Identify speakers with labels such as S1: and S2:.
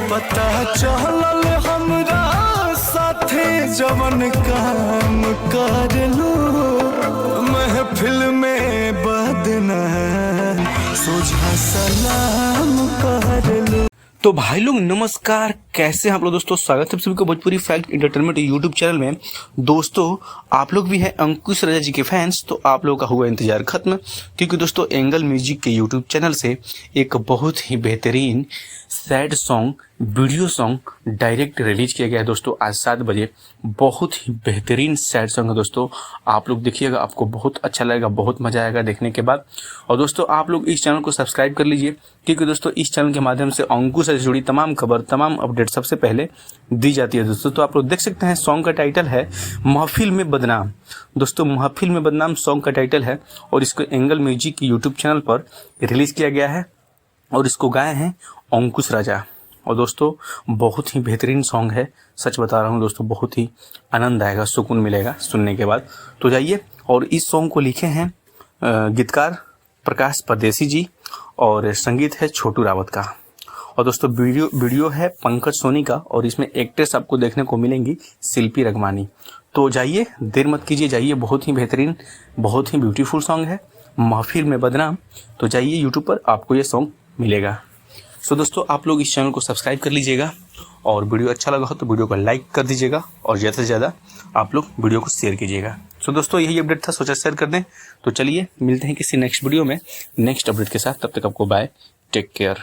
S1: पता चलल हमरा साथे जवन काम कर लो महफिल में बदनाम सोझा सलाम कर लो।
S2: तो भाई लोग नमस्कार, कैसे हैं आप लोग दोस्तों। स्वागत है सभी को Bhojpuri fact entertainment YouTube channel में। दोस्तों आप लोग भी हैं अंकुश राजा जी के फैंस, तो आप लोगों का हुआ इंतजार खत्म, क्योंकि दोस्तों एंगल म्यूजिक के यूट्यूब चैनल से एक बहुत ही बेहतरीन sad song video song direct release किया गया है दोस्तों आज 7 बजे। बहुत ही बेहतरीन सैड सॉन्ग है दोस्तों, आप लोग देखिएगा, आपको बहुत अच्छा लगेगा, बहुत मजा आएगा देखने के बाद। और दोस्तों आप लोग इस चैनल को सब्सक्राइब कर लीजिए, क्योंकि दोस्तों इस चैनल के माध्यम से अंकुश से जुड़ी तमाम खबर, तमाम अपडेट सबसे पहले दी जाती है दोस्तों। तो आप लोग देख सकते हैं सॉन्ग का टाइटल है महफिल में बदनाम। दोस्तों महफिल में बदनाम सॉन्ग का टाइटल है और इसको एंगल म्यूजिक की यूट्यूब चैनल पर रिलीज किया गया है और इसको गाए हैं अंकुश राजा। और दोस्तों बहुत ही बेहतरीन सॉन्ग है, सच बता रहा हूँ दोस्तों, बहुत ही आनंद आएगा, सुकून मिलेगा सुनने के बाद। तो जाइए, और इस सॉन्ग को लिखे हैं गीतकार प्रकाश परदेसी जी और संगीत है छोटू रावत का। और दोस्तों वीडियो है पंकज सोनी का और इसमें एक्ट्रेस आपको देखने को मिलेंगी शिल्पी रगमानी। तो जाइए, देर मत कीजिए, जाइए, बहुत ही बेहतरीन, बहुत ही ब्यूटीफुल सॉन्ग है महफिल में बदनाम। तो जाइए यूट्यूब पर आपको ये सॉन्ग मिलेगा। सो दोस्तों आप लोग इस चैनल को सब्सक्राइब कर लीजिएगा और वीडियो अच्छा लगा हो तो वीडियो को लाइक कर दीजिएगा और ज़्यादा से ज़्यादा आप लोग वीडियो को शेयर कीजिएगा। सो दोस्तों यही अपडेट था, सोचा शेयर कर दें। तो चलिए मिलते हैं किसी नेक्स्ट वीडियो में नेक्स्ट अपडेट के साथ, तब तक आपको बाय, टेक केयर।